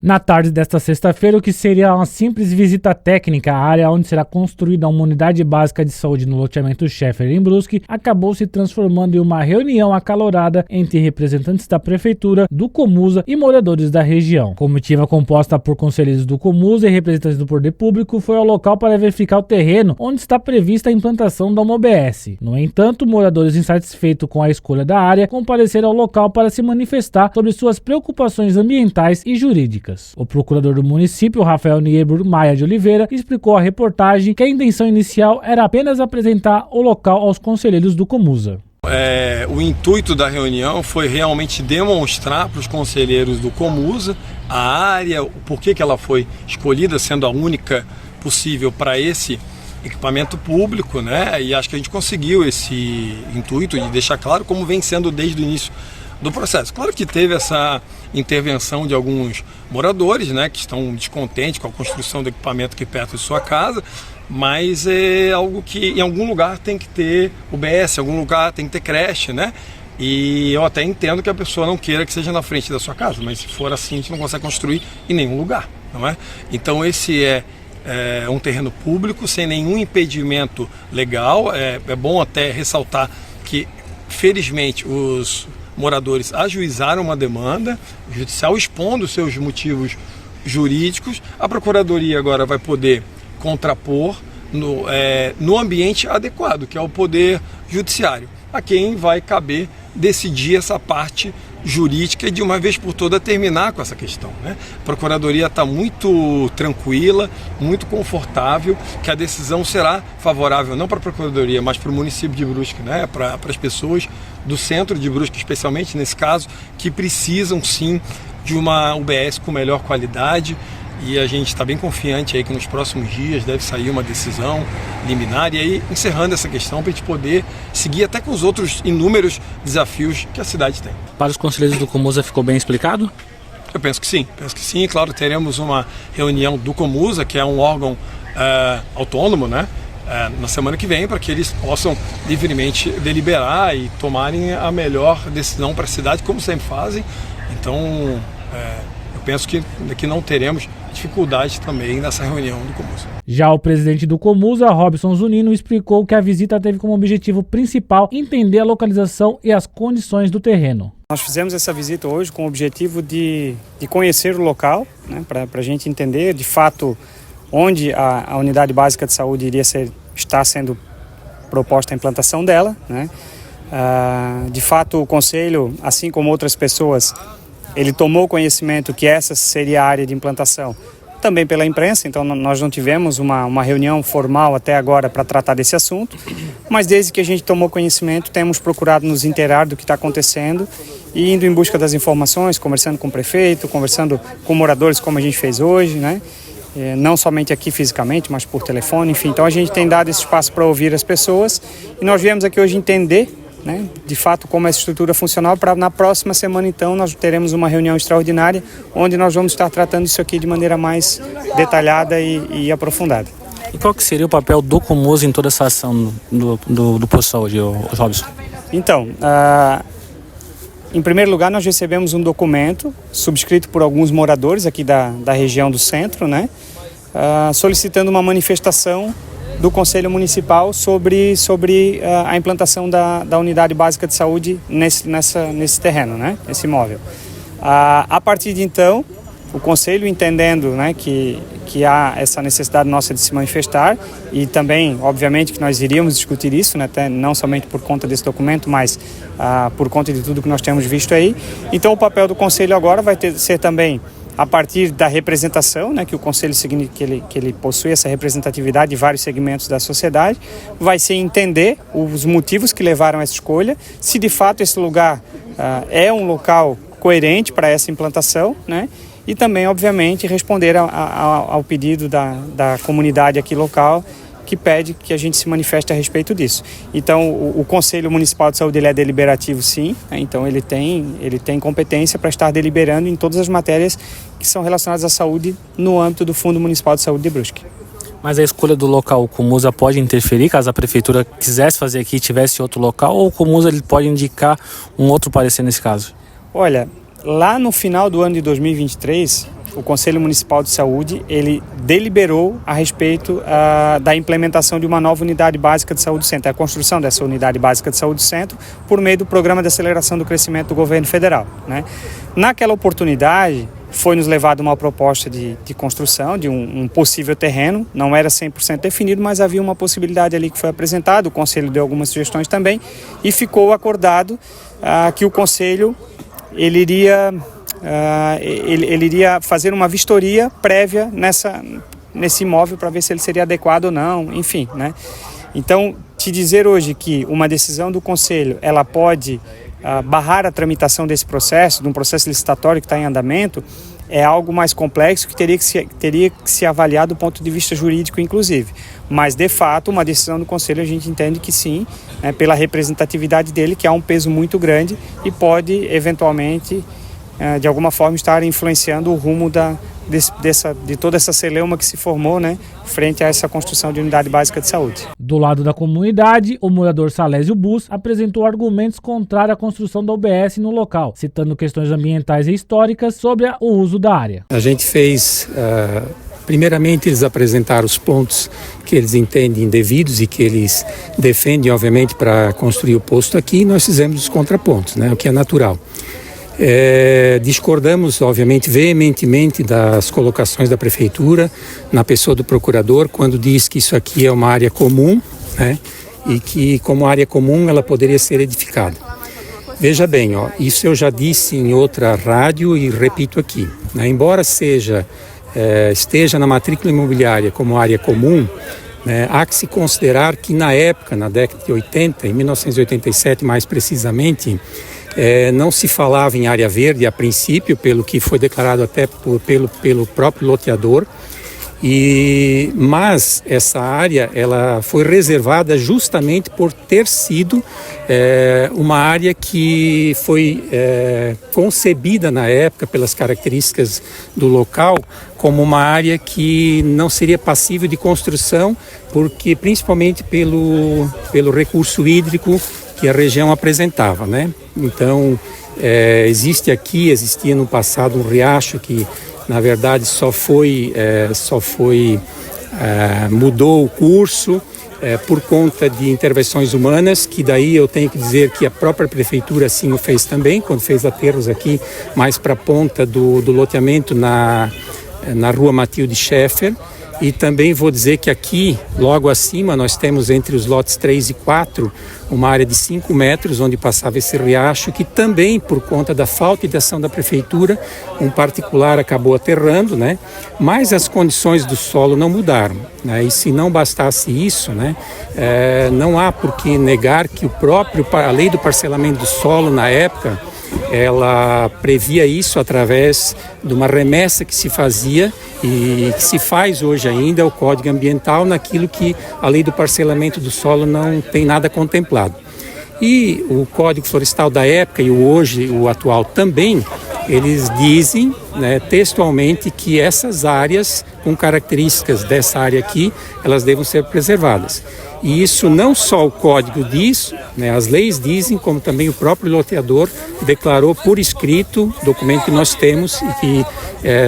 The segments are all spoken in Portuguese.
Na tarde desta sexta-feira, o que seria uma simples visita técnica à área onde será construída uma unidade básica de saúde no loteamento Scheffer, em Brusque, acabou se transformando em uma reunião acalorada entre representantes da Prefeitura, do Comusa e moradores da região. A comitiva composta por conselheiros do Comusa e representantes do poder público foi ao local para verificar o terreno onde está prevista a implantação da uma UBS. No entanto, moradores insatisfeitos com a escolha da área compareceram ao local para se manifestar sobre suas preocupações ambientais e jurídicas. O procurador do município, Rafael Niebur Maia de Oliveira, explicou à reportagem que a intenção inicial era apenas apresentar o local aos conselheiros do Comusa. O intuito da reunião foi realmente demonstrar para os conselheiros do Comusa a área, o porquê que ela foi escolhida, sendo a única possível para esse equipamento público, né? E acho que a gente conseguiu esse intuito de deixar claro como vem sendo desde o início do processo. Claro que teve essa intervenção de alguns moradores, né, que estão descontentes com a construção do equipamento aqui perto de sua casa, mas é algo que em algum lugar tem que ter UBS, em algum lugar tem que ter creche, né? E eu até entendo que a pessoa não queira que seja na frente da sua casa, mas se for assim, a gente não consegue construir em nenhum lugar, não é? Então esse é um terreno público, sem nenhum impedimento legal. É bom até ressaltar que, felizmente, os moradores ajuizaram uma demanda judicial expondo seus motivos jurídicos. A Procuradoria agora vai poder contrapor no ambiente adequado, que é o Poder Judiciário, a quem vai caber decidir essa parte jurídica e de uma vez por todas terminar com essa questão, né? A Procuradoria está muito tranquila, muito confortável, que a decisão será favorável não para a Procuradoria, mas para o município de Brusque, né? Para as pessoas do centro de Brusque, especialmente nesse caso, que precisam sim de uma UBS com melhor qualidade. E a gente está bem confiante aí que nos próximos dias deve sair uma decisão liminar, e aí encerrando essa questão para a gente poder seguir até com os outros inúmeros desafios que a cidade tem. Para os conselheiros do Comusa ficou bem explicado? Eu penso que sim. Claro, teremos uma reunião do Comusa, que é um órgão autônomo, né? Na semana que vem, para que eles possam livremente deliberar e tomarem a melhor decisão para a cidade, como sempre fazem. Então, eu penso que não teremos dificuldade também nessa reunião do Comusa. Já o presidente do Comusa, Robson Zunino, explicou que a visita teve como objetivo principal entender a localização e as condições do terreno. Nós fizemos essa visita hoje com o objetivo de conhecer o local, né, para a gente entender de fato onde a unidade básica de saúde está sendo proposta a implantação dela, né? De fato, o Conselho, assim como outras pessoas, ele tomou conhecimento que essa seria a área de implantação também pela imprensa, então nós não tivemos uma reunião formal até agora para tratar desse assunto, mas desde que a gente tomou conhecimento, temos procurado nos inteirar do que está acontecendo e indo em busca das informações, conversando com o prefeito, conversando com moradores como a gente fez hoje, né? Não somente aqui fisicamente, mas por telefone, enfim. Então a gente tem dado esse espaço para ouvir as pessoas e nós viemos aqui hoje entender, né, de fato como é essa estrutura funcional, para na próxima semana então nós teremos uma reunião extraordinária onde nós vamos estar tratando isso aqui de maneira mais detalhada e aprofundada. E qual que seria o papel do Comusa em toda essa ação do Posto de Saúde, Robson? Então, em primeiro lugar, nós recebemos um documento subscrito por alguns moradores aqui da região do centro, né, solicitando uma manifestação do Conselho Municipal sobre a implantação da unidade básica de saúde nesse terreno, né, nesse imóvel. A partir de então, o Conselho, entendendo, né, que há essa necessidade nossa de se manifestar e também, obviamente, que nós iríamos discutir isso, né, até não somente por conta desse documento, mas por conta de tudo que nós temos visto aí. Então, o papel do Conselho agora vai ser também a partir da representação, né, que o Conselho que ele possui essa representatividade de vários segmentos da sociedade, vai ser entender os motivos que levaram a essa escolha, se de fato esse lugar é um local coerente para essa implantação, né, e também, obviamente, responder ao pedido da comunidade aqui local, que pede que a gente se manifeste a respeito disso. Então, o Conselho Municipal de Saúde ele é deliberativo, sim, né? Então ele tem competência para estar deliberando em todas as matérias que são relacionadas à saúde no âmbito do Fundo Municipal de Saúde de Brusque. Mas a escolha do local, o Comusa pode interferir caso a Prefeitura quisesse fazer aqui e tivesse outro local, ou o Comusa ele pode indicar um outro parecer nesse caso? Olha, lá no final do ano de 2023, o Conselho Municipal de Saúde, ele deliberou a respeito da implementação de uma nova unidade básica de saúde do centro, a construção dessa unidade básica de saúde do centro por meio do Programa de Aceleração do Crescimento do Governo Federal, né? Naquela oportunidade, foi nos levada uma proposta de construção de um possível terreno, não era 100% definido, mas havia uma possibilidade ali que foi apresentada, o Conselho deu algumas sugestões também, e ficou acordado que o Conselho ele iria fazer uma vistoria prévia nesse imóvel para ver se ele seria adequado ou não, enfim, né? Então, te dizer hoje que uma decisão do Conselho ela pode barrar a tramitação desse processo, de um processo licitatório que está em andamento, é algo mais complexo que teria que se avaliar do ponto de vista jurídico, inclusive. Mas, de fato, uma decisão do Conselho a gente entende que sim, né, pela representatividade dele, que há um peso muito grande e pode, eventualmente, de alguma forma, estar influenciando o rumo de toda essa celeuma que se formou, né, frente a essa construção de unidade básica de saúde. Do lado da comunidade, o morador Salésio Bus apresentou argumentos contrários à construção da UBS no local, citando questões ambientais e históricas sobre o uso da área. A gente fez, primeiramente, eles apresentaram os pontos que eles entendem indevidos e que eles defendem, obviamente, para construir o posto aqui, e nós fizemos os contrapontos, né, o que é natural. Discordamos, obviamente, veementemente das colocações da Prefeitura, na pessoa do procurador, quando diz que isso aqui é uma área comum, né, e que, como área comum, ela poderia ser edificada. Veja bem, isso eu já disse em outra rádio e repito aqui, né, embora esteja na matrícula imobiliária como área comum, né, há que se considerar que na época, na década de 80, em 1987 mais precisamente, não se falava em área verde a princípio, pelo que foi declarado até pelo próprio loteador, mas essa área ela foi reservada justamente por ter sido uma área que foi concebida na época pelas características do local como uma área que não seria passível de construção, porque principalmente pelo recurso hídrico que a região apresentava, né? Então, existia no passado um riacho que, na verdade, mudou o curso por conta de intervenções humanas, que daí eu tenho que dizer que a própria prefeitura assim o fez também, quando fez aterros aqui mais para a ponta do loteamento na rua Matilde Schaeffer. E também vou dizer que aqui, logo acima, nós temos entre os lotes 3 e 4, uma área de 5 metros, onde passava esse riacho, que também, por conta da falta de ação da prefeitura, um particular acabou aterrando, né? Mas as condições do solo não mudaram, né? E se não bastasse isso, né, não há por que negar que a lei do parcelamento do solo, na época, ela previa isso através de uma remessa que se fazia e que se faz hoje ainda, o Código Ambiental, naquilo que a lei do parcelamento do solo não tem nada contemplado. E o Código Florestal da época e o atual também, eles dizem, né, textualmente que essas áreas com características dessa área aqui, elas devem ser preservadas. E isso não só o código diz, né, as leis dizem, como também o próprio loteador declarou por escrito, documento que nós temos e que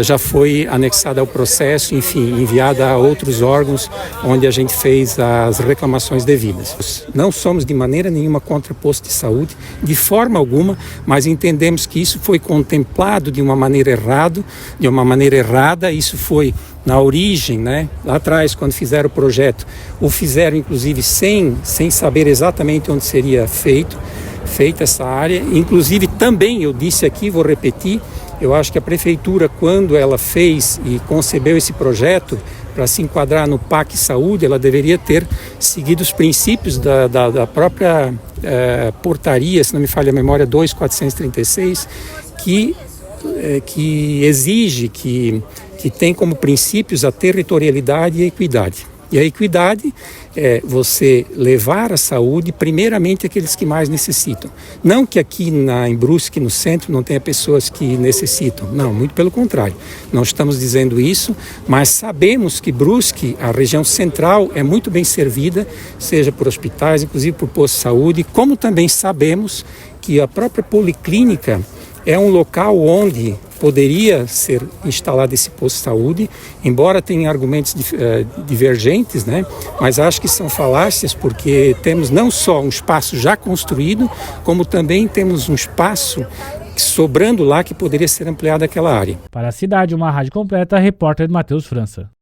já foi anexado ao processo, enfim, enviado a outros órgãos onde a gente fez as reclamações devidas. Não somos de maneira nenhuma contra posto de saúde, de forma alguma, mas entendemos que isso foi contemplado de uma maneira errada, isso foi na origem, né, lá atrás, quando fizeram o projeto, o fizeram inclusive sem saber exatamente onde seria feita essa área. Inclusive também, eu disse aqui, vou repetir, eu acho que a prefeitura, quando ela fez e concebeu esse projeto para se enquadrar no PAC Saúde, ela deveria ter seguido os princípios da própria portaria, se não me falha a memória, 2.436, que exige que tem como princípios a territorialidade e a equidade. E a equidade é você levar a saúde primeiramente àqueles que mais necessitam. Não que aqui em Brusque, no centro, não tenha pessoas que necessitam. Não, muito pelo contrário. Não estamos dizendo isso, mas sabemos que Brusque, a região central, é muito bem servida, seja por hospitais, inclusive por posto de saúde, como também sabemos que a própria policlínica é um local onde poderia ser instalado esse posto de saúde, embora tenha argumentos divergentes, né? Mas acho que são falácias, porque temos não só um espaço já construído, como também temos um espaço sobrando lá que poderia ser ampliado aquela área. Para a cidade, uma rádio completa, repórter Matheus França.